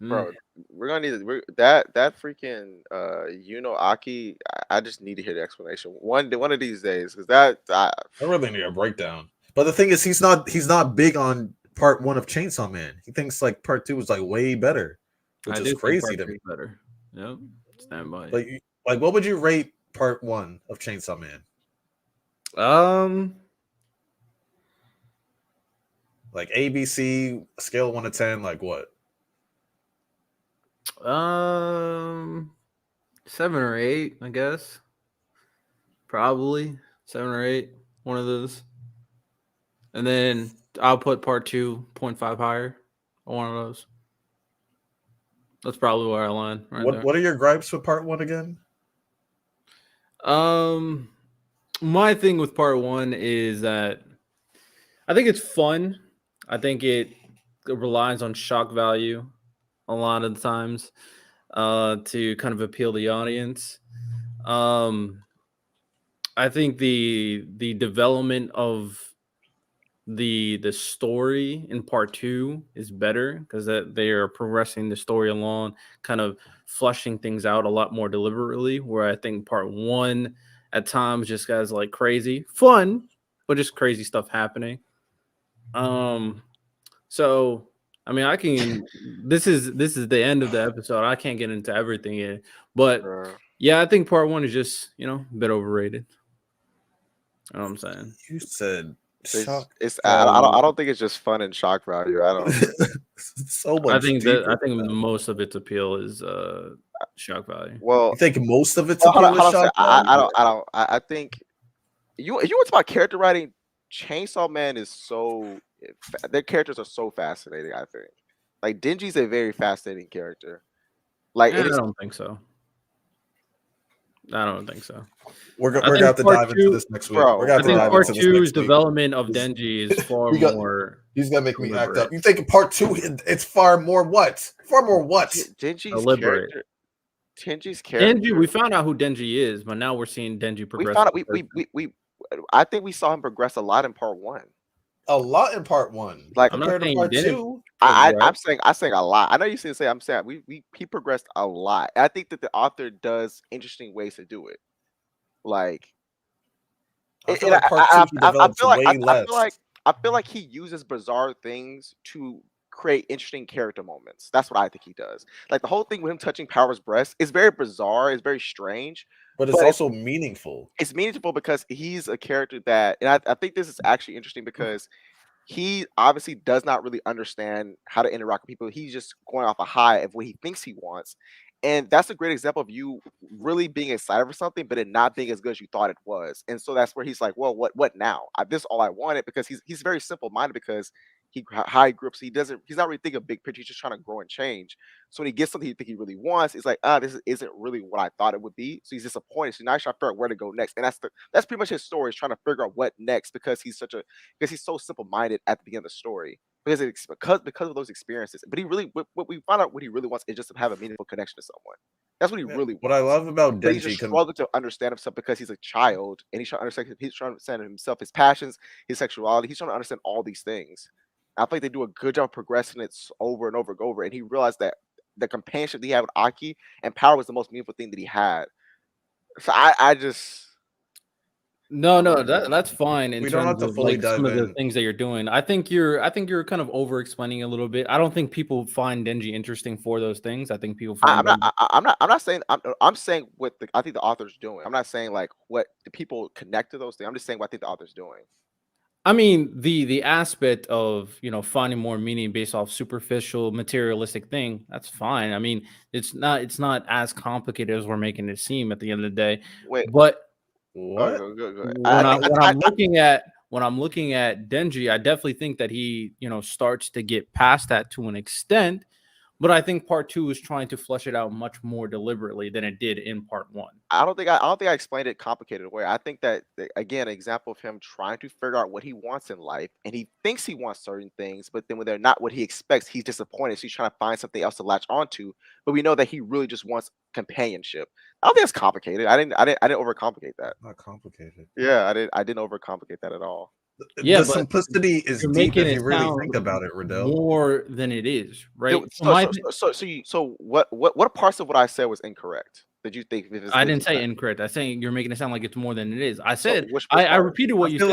Mm. Bro, we're gonna need that freaking Yuno Aki. I just need to hear the explanation one of these days, because I really need a breakdown. But the thing is, he's not big on part one of Chainsaw Man. He thinks like part two was like way better, which I is do think crazy part to two me. is better. Yep. Stand by it. Like, like what would you rate part one of Chainsaw Man? Um, Like ABC scale of 1 to 10, like what? um, 7 or 8, I guess. Probably 7 or 8. One of those. And then I'll put part 2.5 higher on one of those. That's probably where I land right What there. what are your gripes with part one again? Um, my thing with part one is that I think it's fun. I think it relies on shock value a lot of the times to kind of appeal the audience. Um, I think the development of the story in part two is better because that they are progressing the story along, kind of flushing things out a lot more deliberately. Where I think part one at times just has like crazy fun, but just crazy stuff happening. Um, so I mean, I can. This is the end of the episode. I can't get into everything yet, but bro. yeah, I think part one is just a bit overrated. You know what I'm saying? You said It's shock it's value. I don't think it's just fun and shock value. I don't. So I much think that deeper I than think that. most of its appeal is shock value. You Well, think most of its well, appeal is hold on a shock second. value? I think you want about character writing. Chainsaw Man is their characters are so fascinating. I think like Denji's a very fascinating character. Like, and I it's don't think so. I don't think so. We're I gonna think have to part dive into two. this next week. We're bro, gonna I have to think dive bro. part into this two's next week. development of 'Cause Denji is far we got more he's gonna make me act deliberate. up. You think part two? It's far more what? Far more what? Denji's Deliberate. character, Denji's Denji, we character. found out who Denji is, but now we're seeing Denji We progress found as out a person. I think we saw him progress a lot in part one. A lot in part one Like I'm not compared to saying he part didn't two. progress. I'm saying a lot. I know you say I'm saying he progressed a lot. I think that the author does interesting ways to do it. Like, I feel like part two he I develops feel like way less. I feel like he uses bizarre things to create interesting character moments. That's what I think he does. Like the whole thing with him touching Power's breast is very bizarre. It's very strange, But it's but also meaningful. it's meaningful because he's a character that, and I think this is actually interesting because he obviously does not really understand how to interact with people. He's just going off a high of what he thinks he wants. And that's a great example of you really being excited for something, but it not being as good as you thought it was. And so that's where he's like, well, what now? This is all I wanted, because he's very simple minded, because high groups. He's not really thinking of big picture. He's just trying to grow and change. So when he gets something he think he really wants, it's like, isn't really what I thought it would be. So he's disappointed. So now he's trying to figure out where to go next. And that's pretty much his story, is trying to figure out what next, because he's so simple minded at the beginning of the story, because of those experiences. But he really, what we find out, what he really wants is just to have a meaningful connection to someone. That's what he really What I wants. love about But he's Denji, just struggling to understand himself because he's a child, and he's trying to understand himself, his passions, his sexuality. He's trying to understand all these things. I think they do a good job progressing it over and over and over. And he realized that the companionship that he had with Aki and Power was the most meaningful thing that he had. So I just No, no, that's fine in we don't have terms to of fully like some dive of the in. things that you're doing. I think you're kind of over explaining a little bit. I don't think people find Denji interesting for those things. I think people find Denji. I'm not saying I'm saying what I think the author's doing. I'm not saying like what the people connect to those things. I'm just saying what I think the author's doing. I mean, the aspect of finding more meaning based off superficial materialistic thing, that's fine. I mean, it's not as complicated as we're making it seem at the end of the day. Wait, But What? go ahead. when I'm looking at Denji, I definitely think that he starts to get past that to an extent. But I think part two is trying to flesh it out much more deliberately than it did in part one. I don't think I explained it complicated way. I think that again, an example of him trying to figure out what he wants in life, and he thinks he wants certain things, but then when they're not what he expects, he's disappointed. So he's trying to find something else to latch onto. But we know that he really just wants companionship. I don't think it's complicated. I didn't overcomplicate that. Not complicated. Yeah, I didn't overcomplicate that at all. Yeah, the but simplicity is you're deep making if it you really sound think about it, Radell. more than it is, right? So, So my what parts of what I said was incorrect? Did you think if it's I did didn't you say think? incorrect. I saying you're making it sound like it's more than it is. I So said which I part? repeated what you said.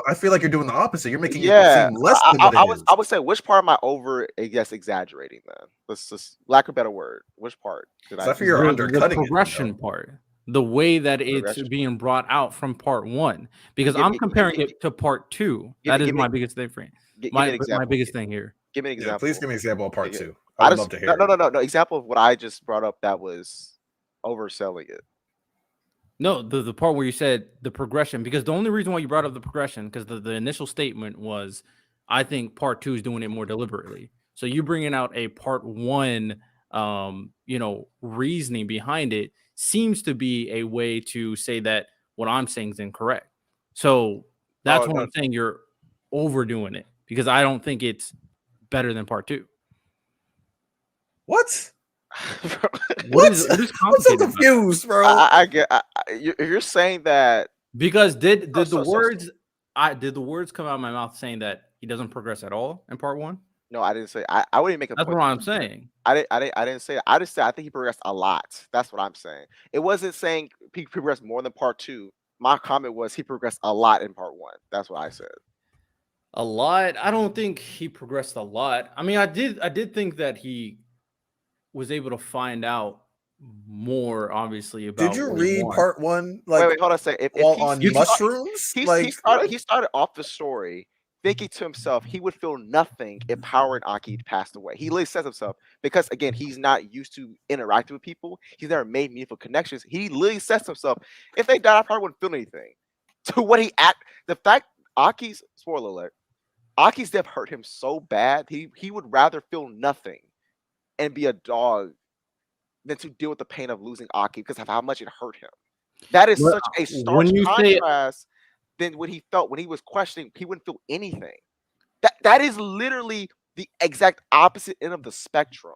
I feel like you're doing the opposite. You're making it Yeah, seem less than what it is. I would say which part am I over? I guess exaggerating. Then let's just lack of a better word. Which part did So I I feel you're The undercutting it. progression part, the way that it's progression? being brought out from part one, because Give I'm me comparing it to part two. That is give me my biggest thing. give me an My example. biggest thing here. Give me an Yeah, please example. give me an example of part Yeah, 2. I I would just love to hear it. no example of what I just brought up that was overselling it. No, the part where you said the progression, because the only reason why you brought up the progression, because the initial statement was, I think part two is doing it more deliberately. So you bringing out a part one, reasoning behind it seems to be a way to say that what I'm saying is incorrect. So that's Oh what no, I'm saying. You're overdoing it because I don't think it's better than part two. What? What What? is I'm so complicated about it? confused, bro. I get. If you're saying that, Because did so, the so, so, words did the words come out of my mouth saying that he doesn't progress at all in part one? no, I didn't say. I wouldn't make a That's point what that I'm he didn't. saying. I didn't say. I just said I think he progressed a lot. That's what I'm saying. It wasn't saying he progressed more than part two. My comment was he progressed a lot in part one. That's what I said. A lot. I don't think he progressed a lot. I mean, I did think that he was able to find out more, obviously, Did about you what he read wants. part 1 Wait, like wait, hold on a second. If while on You can, mushrooms? Like what? he started off the story thinking to himself he would feel nothing if Power and Aki passed away. He literally says himself because again he's not used to interacting with people. He's never made meaningful connections. He literally says to himself, if they died, I probably wouldn't feel anything. To what he act the fact Aki's spoiler alert, Aki's death hurt him so bad he would rather feel nothing and be a dog than to deal with the pain of losing Aki because of how much it hurt him. That is but such a stark when you say contrast than what he felt when he was questioning. He wouldn't feel anything. That is literally the exact opposite end of the spectrum.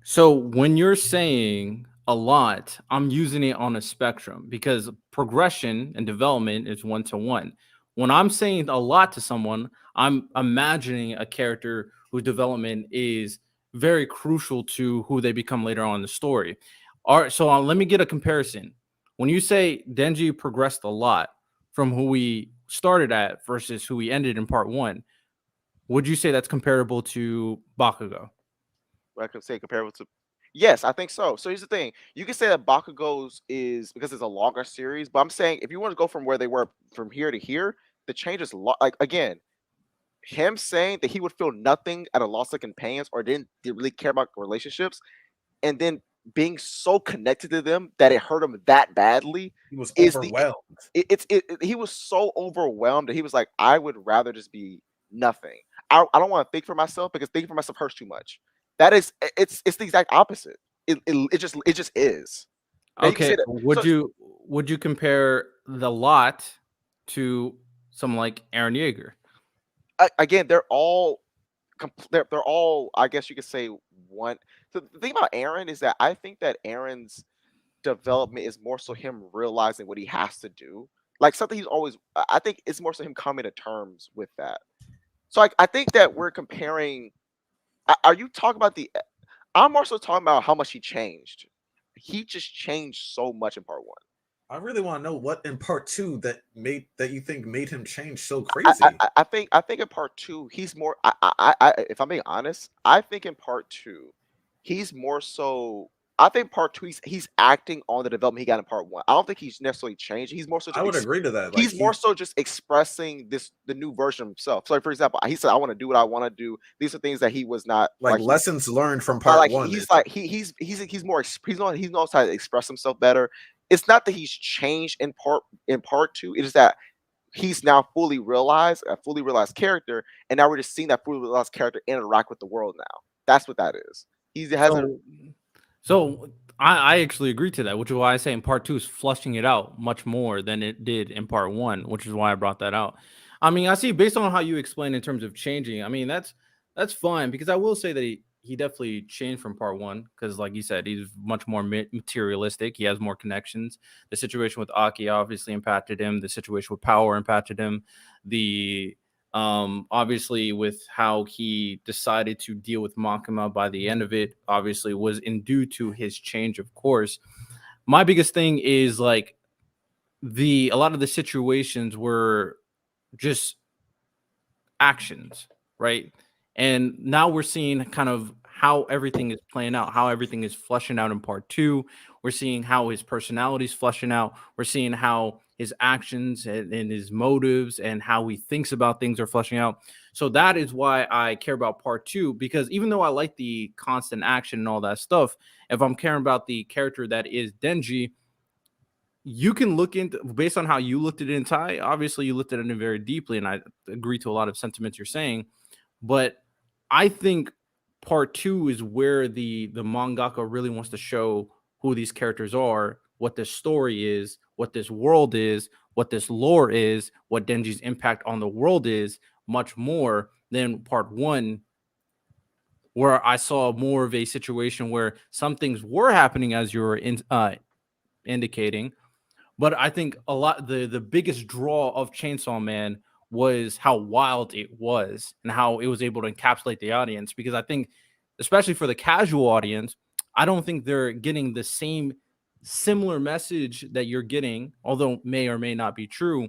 so, when you're saying a lot, I'm using it on a spectrum because progression and development is one to one. When I'm saying a lot to someone, I'm imagining a character whose development is very crucial to who they become later on in the story. All right, so let me get a comparison. When you say Denji progressed a lot from who we started at versus who we ended in part one, would you say that's comparable to Bakugo? I can say comparable to. Yes, I think so. So here's the thing: you can say that Bakugo's is because it's a longer series, but I'm saying if you want to go from where they were from here to here, the change is like again, him saying that he would feel nothing at a loss of companions or didn't really care about relationships, and then being so connected to them that it hurt him that badly He was is the overwhelmed. he was so overwhelmed that he was like, I would rather just be nothing. I don't want to think for myself because thinking for myself hurts too much. That is it's the exact opposite. It just is. Now you can Okay, say that. So would you compare the lot to someone like Aaron Yeager? again, they're all I guess you could say one. So the thing about Aaron is that I think that Aaron's development is more so him realizing what he has to do. Like something he's always I think it's more so him coming to terms with that. So I think that we're comparing. Are you talking about the? I'm also talking about how much he changed. He just changed so much in part one. I really want to know what in part 2 that you think made him change so crazy. I think in part two he's more. If I'm being honest, I think in part two he's more so. I think part two he's acting on the development he got in part one. I don't think he's necessarily changed. He's more so I would agree to that. Like he's more so just expressing the new version of himself. So, like, for example, he said, "I want to do what I want to do." These are things that he was not like like. lessons learned from part Like 1. he's like he's more he knows how to express himself better. It's not that he's changed in part two. It is that he's now fully realized a fully realized character, and now we're just seeing that fully realized character interact with the world now. That's what that is. He hasn't. So I actually agree to that, which is why I say in part two is flushing it out much more than it did in part one, which is why I brought that out. I mean, I see based on how you explain in terms of changing. I mean, that's fine because I will say that he definitely changed from part one because, like you said, he's much more materialistic. He has more connections. The situation with Aki obviously impacted him. The situation with Power impacted him. The obviously with how he decided to deal with Makima by the end of it, obviously was in due to his change of course. My biggest thing is like a lot of the situations were just actions, right? And now we're seeing kind of how everything is playing out, how everything is fleshing out in part two. We're seeing how his personality is fleshing out. We're seeing how his actions and his motives and how he thinks about things are fleshing out. So that is why I care about part two, because even though I like the constant action and all that stuff, if I'm caring about the character that is Denji, you can look into, based on how you looked at it in Ty, obviously you looked at it very deeply, and I agree to a lot of sentiments you're saying, but I think part two is where the mangaka really wants to show who these characters are, what this story is, what this world is, what this lore is, what Denji's impact on the world is, much more than part one, where I saw more of a situation where some things were happening as you were indicating. But I think a lot the biggest draw of Chainsaw Man was how wild it was and how it was able to encapsulate the audience. Because I think, especially for the casual audience, I don't think they're getting the same similar message that you're getting, although may or may not be true.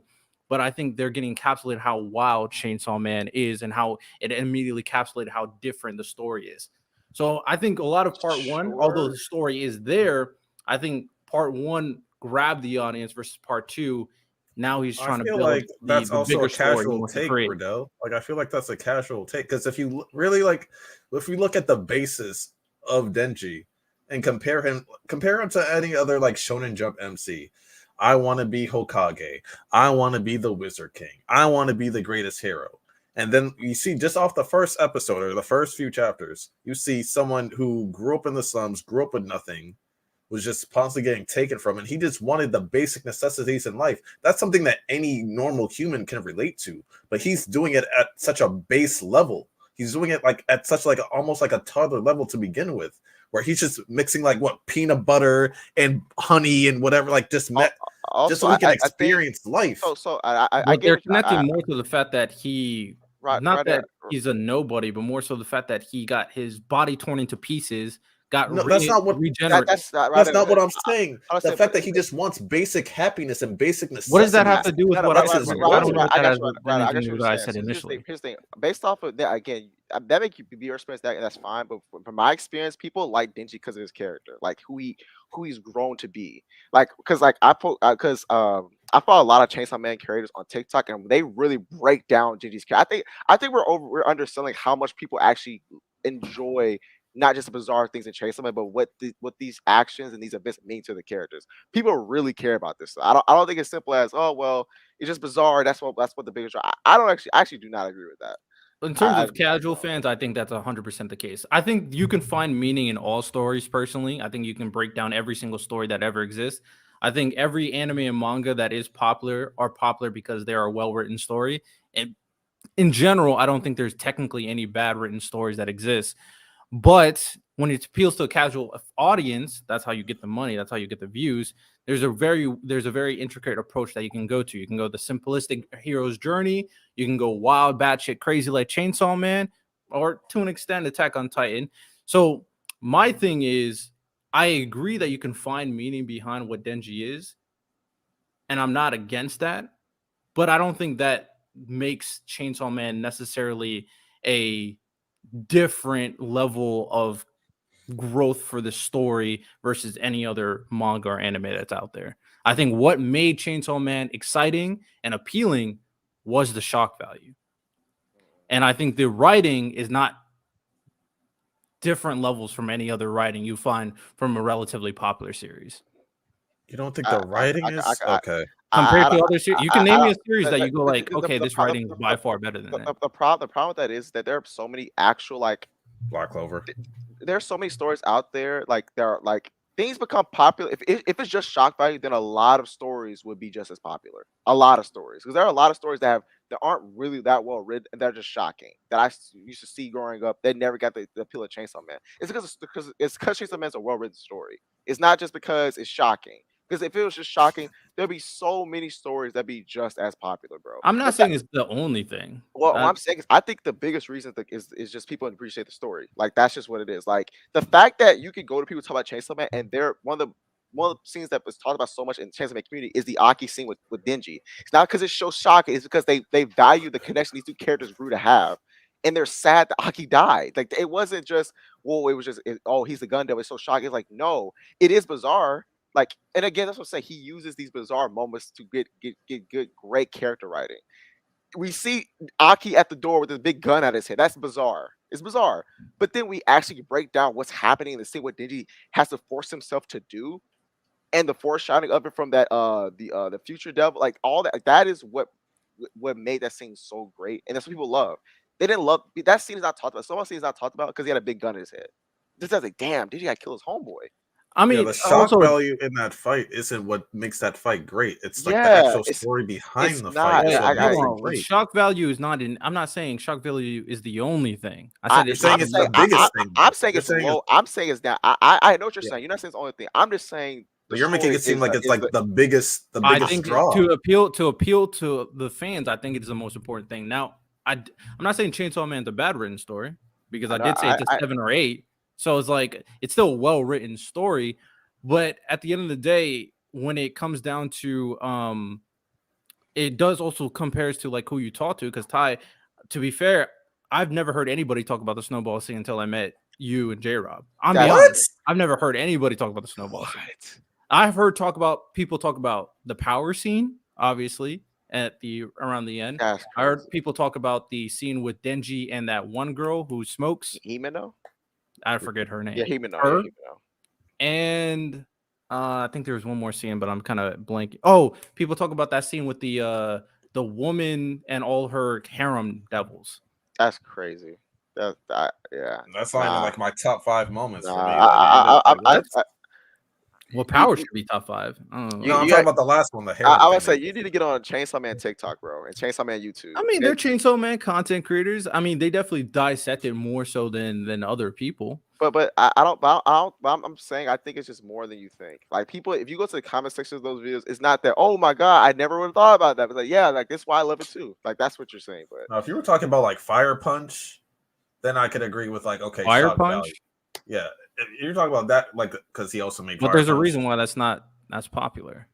But I think they're getting encapsulated how wild Chainsaw Man is and how it immediately encapsulated how different the story is. So I think a lot of part one, although Sure. the story is there, I think part one grabbed the audience versus part two. Now he's I trying to feel build like the that's also bigger a story he casual wants to take, create. Radell. Like I feel like that's a casual take because really like, if we look at the basis of Denji and compare him to any other like Shonen Jump MC. I want to be Hokage. I want to be the Wizard King. I want to be the greatest hero. And then you see just off the first episode or the first few chapters, you see someone who grew up in the slums, grew up with nothing, was just constantly getting taken from, and he just wanted the basic necessities in life. That's something that any normal human can relate to, but he's doing it at such a base level. He's doing it like at such like almost like a toddler level to begin with, where he's just mixing like what peanut butter and honey and whatever, like just just Also, so he can I think experience life. so. I But get they're what connecting more to the fact that he, not right there. that he's a nobody, but more so the fact that he got his body torn into pieces, got No, that's not what That, regenerated. that's not right that's there. not what I'm saying. I was The saying, fact that he just wants basic happiness and basic What does that have necessities to do with no, what I makes said? his I don't goal. know what I that got has you. anything I to got do you with what what I you're saying. said So initially. here's the thing. Based off of that, again, that make you be your experience. That's fine. But from my experience, people like Denji because of his character, like who he's grown to be. Like because like I follow a lot of Chainsaw Man creators on TikTok, and they really break down Denji's character. I think we're underselling how much people actually enjoy not just the bizarre things in Chainsaw Man, but what these actions and these events mean to the characters. People really care about this. I don't think it's simple as, oh well, it's just bizarre. That's what the biggest. I don't actually do not agree with that. In terms I of casual fans, I think that's 100% the case. I think you can find meaning in all stories. Personally, I think you can break down every single story that ever exists. I think every anime and manga that is popular are popular because they are a well-written story. And in general, I don't think there's technically any bad written stories that exist. But when it appeals to a casual audience, that's how you get the money. That's how you get the views. There's a very intricate approach that you can go to. You can go the simplistic hero's journey. You can go wild, batshit crazy like Chainsaw Man, or to an extent, Attack on Titan. So my thing is, I agree that you can find meaning behind what Denji is, and I'm not against that. But I don't think that makes Chainsaw Man necessarily a different level of growth for the story versus any other manga or anime that's out there. I think what made Chainsaw Man exciting and appealing was the shock value. And I think the writing is not different levels from any other writing you find from a relatively popular series. You don't think I the writing is okay? Compared to other series, you can name me a series that the, you go like, okay, the, this writing is by far better than that. the problem with that is that there are so many actual like Black Clover. there's so many stories out there like there are like things become popular. If it's just shock value, then a lot of stories would be just as popular. A lot of stories, because there are a lot of stories that aren't really that well written and they're just shocking. That used to see growing up. They never got the appeal of Chainsaw Man. It's because Chainsaw Man's a well written story. It's not just because it's shocking. Because if it was just shocking, there'd be so many stories that'd be just as popular, bro. I'm not saying it's the only thing. What I'm saying is, I think the biggest reason is just people appreciate the story. Like that's just what it is. Like the fact that you could go to people talk about Chainsaw Man, and they're one of the scenes that was talked about so much in Chainsaw Man community is the Aki scene with Denji. It's not because it shows shocking. It's because they value the connection these two characters grew to have, and they're sad that Aki died. Like it wasn't just it was just oh he's the gun devil. It's so shocking. It's like no, it is bizarre. Like and again, that's what I'm saying. He uses these bizarre moments to get good, great character writing. We see Aki at the door with this big gun at his head. That's bizarre. It's bizarre. But then we actually break down what's happening and see what Denji has to force himself to do, and the foreshadowing of it from that the future devil, like all that. Like, that is what made that scene so great, and that's what people love. They didn't love that scene is not talked about. Some scene is not talked about because he had a big gun in his head. This guy's like, damn, Denji got to kill his homeboy. I Yeah, mean, the shock also, value in that fight isn't what makes that fight great. It's like the Yeah, actual it's story behind it's the not. fight is wait, what I makes hold it on. great. Shock value is not in. I'm not saying shock value is the only thing. I I said You're it's saying I'm it's not. saying the biggest thing, though. I'm saying You're it's saying it's low. I'm saying it's down. I know what you're yeah, saying. You're not saying it's the only thing. I'm just saying the but you're making story it seem like it's is like the the biggest I biggest think draw. to appeal to the fans, I think it is the most important thing. Now, I'm not saying Chainsaw Man's a bad written story because I I know did say it's a 7 or 8. So it's like it's still a well written story, but at the end of the day, when it comes down to it does also compares to like who you talk to. Because Ty, to be fair, I've never heard anybody talk about the snowball scene until I met you and J Rob. I'm be That's What? honest, I've never heard anybody talk about the snowball scene. what. I've heard people talk about the power scene, obviously, at the around the end. That's I crazy. heard people talk about the scene with Denji and that one girl who smokes. Himeno? I forget her name. Yeah, Himeno. Her Yeah, Himeno. and I think there was one more scene, but I'm kind of blanking. Oh, people talk about that scene with the woman and all her harem devils. That's crazy. Yeah. That's not even Nah. like my top 5 moments for me. Nah. Like if you just like what? Well, You, power you, should be top 5. I don't know. you, No, I'm you talking got, about the last one, the I harem would thing. say you need to get on Chainsaw Man TikTok, bro, and Chainsaw Man YouTube. I mean, they're Chainsaw Man content creators. I mean, they definitely dissect it more so than other people. But I'm saying I think it's just more than you think. Like people, if you go to the comment section of those videos, it's not that. Oh my god, I never would have thought about that. But like, yeah, like that's why I love it too. Like that's what you're saying. But Now, if you were talking about like Fire Punch, then I could agree with like okay, Fire shock Punch, value. Yeah, if you're talking about that, like because he also made. but Fire there's a Punch. reason why that's popular.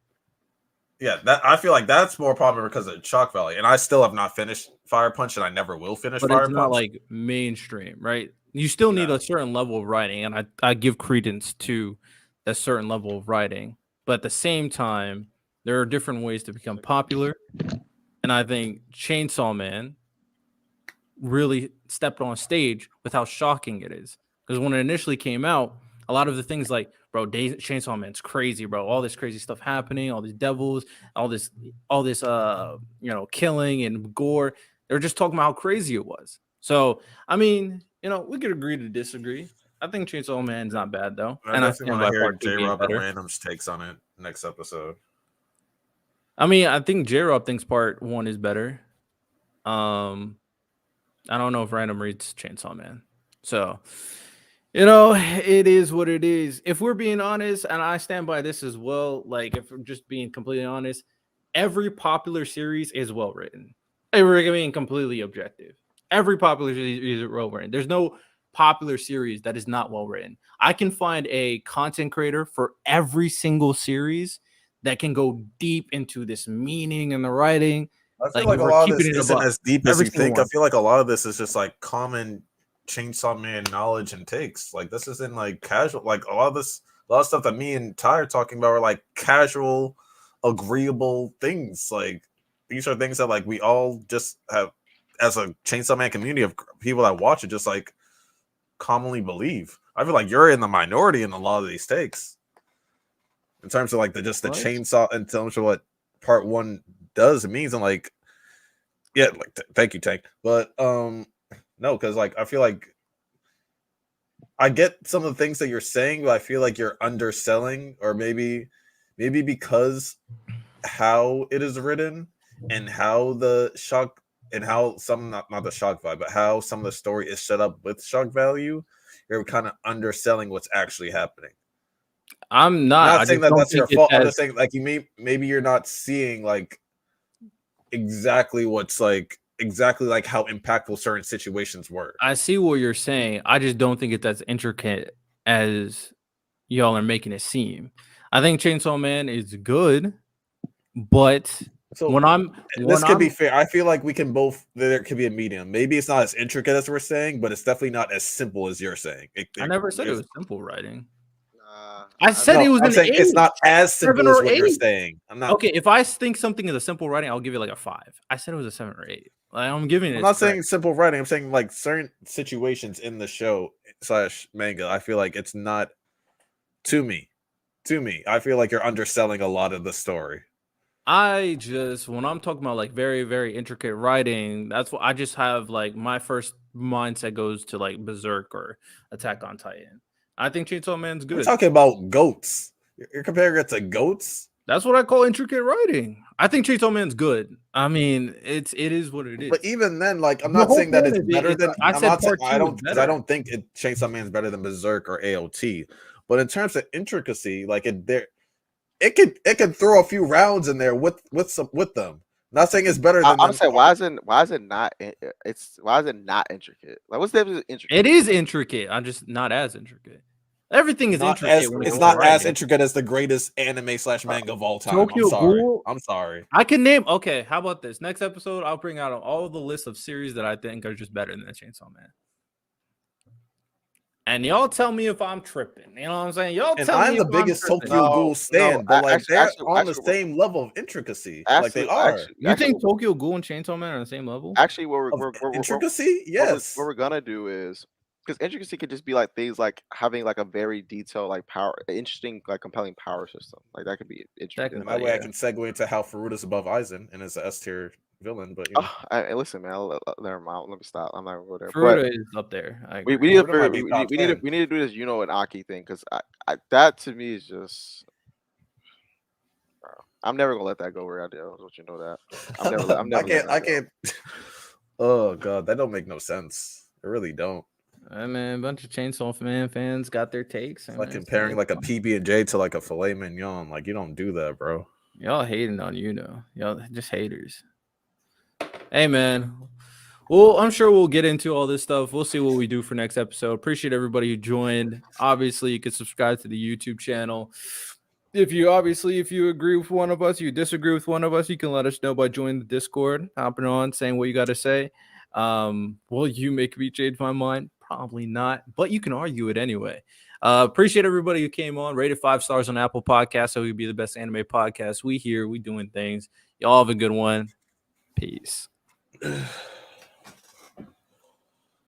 Yeah, that I feel like that's more popular because of shock value, and I still have not finished Fire Punch, and I never will finish But Fire it's not Punch. like mainstream, right? You still need No. a certain level of writing, and I give credence to that certain level of writing. But at the same time, there are different ways to become popular, and I think Chainsaw Man really stepped on stage with how shocking it is. Because when it initially came out, a lot of the things like, bro, Chainsaw Man's crazy, bro. All this crazy stuff happening, all these devils, all this killing and gore. They were just talking about how crazy it was. So, I mean, we could agree to disagree. I think Chainsaw Man's not bad though. I And I definitely stand want by to hear part 2 J being Rob and better. Random's takes on it next episode. I mean, I think J-Rob thinks part 1 is better. I don't know if Random reads Chainsaw Man. So, it is what it is. If we're being honest, and I stand by this as well, like if we're just being completely honest, every popular series is well written. If we're being completely objective. Every popular series is well written. There's no popular series that is not well written. I can find a content creator for every single series that can go deep into this meaning and the writing. I feel Like like a we're lot of keeping this it isn't above. as deep as Every you single think. I one. feel like a lot of this is just like common Chainsaw Man knowledge and takes. Like this isn't like casual. Like a lot of stuff that me and Ty are talking about are like casual, agreeable things. Like these are things that like we all just have as a Chainsaw Man community of people that watch it just like commonly believe. I feel like you're in the minority in a lot of these takes. In terms of like the What? chainsaw, in terms of what part 1 does and means, and like thank you, Tank. But no, because like I feel like I get some of the things that you're saying, but I feel like you're underselling, or maybe because how it is written and how the shock and how some not the shock vibe, but how some of the story is set up with shock value, you're kind of underselling what's actually happening. I'm not. Not I saying just that don't that's your think fault. I'm as just saying like maybe you're not seeing like exactly what's like exactly like how impactful certain situations were. I see what you're saying. I just don't think it's as intricate as y'all are making it seem. I think Chainsaw Man is good, but So when this could be I'm fair. I feel like we can both. There could be a medium. Maybe it's not as intricate as we're saying, but it's definitely not as simple as you're saying. I never said it was simple writing. Nah, I said No, it was I'm an saying 8, it's not as 7 simple as or what you're 8. saying. I'm not. Okay, if I think something is a simple writing, I'll give it like a 5. I said it was a 7 or 8. Like, I'm giving it. I'm not saying simple writing. I'm saying like certain situations in the show / manga. I feel like it's not to me. I feel like you're underselling a lot of the story. When I'm talking about like very, very intricate writing, that's what I just have like my first mindset goes to like Berserk or Attack on Titan. I think Chainsaw Man's We're good. talking about goats. You're comparing it to goats. That's what I call intricate writing. I think Chainsaw Man's good. I mean, it is what it is. But even then, like I'm The not whole saying that point it's of it better is, than. I I'm said not saying part I 2 is don't because I better. don't think Chainsaw Man's better than Berserk or AOT. But in terms of intricacy, like it could throw a few rounds in there with them. Not saying it's better than I'm them. saying why is it not? Why is it not intricate? Like what's the difference? Intricate. It is intricate. I'm just not as intricate. Everything is Not intricate as when it it's comes not to as writing. intricate as the greatest anime / manga of all time. Tokyo I'm sorry. Ghoul. I'm sorry. I can name. Okay, how about this? Next episode, I'll bring out all the list of series that I think are just better than Chainsaw Man. And y'all tell me if I'm tripping. You know what I'm saying? Y'all And tell me I'm the if I'm biggest tripping. Tokyo Ghoul stan, but like they're on the actually, same level of intricacy. Like they are. You think Tokyo Ghoul and Chainsaw Man are on the same level? Actually, Of intricacy? Yes. what we're gonna do is because intricacy could just be like things like having like a very detailed, like interesting, like compelling power system. Like that could be interesting. That way I can segue into how Furuda's above Aizen and is an S tier villain, but you know. Listen, man. Never mind. Let me stop. I'm not gonna go there. Furuda is up there. We need to do this Yuno and Aki thing because I that to me is just. Bro, I'm never gonna let that go where I do. Don't you know that? I'm never. I can't. Oh god, that don't make no sense. It really don't. I mean, a bunch of Chainsaw Man fans got their takes. It's like comparing like a PB&J to like a filet mignon. Like you don't do that, bro. Y'all hating on Yuno. Y'all just haters. Hey, man. Well, I'm sure we'll get into all this stuff. We'll see what we do for next episode. Appreciate everybody who joined. Obviously, you can subscribe to the YouTube channel. If you agree with one of us, you disagree with one of us, you can let us know by joining the Discord, hopping on, saying what you got to say. Will you make me change my mind? Probably not, but you can argue it anyway. Appreciate everybody who came on. Rated 5 stars on Apple Podcasts, so we be the best anime podcast. We doing things. Y'all have a good one. Peace.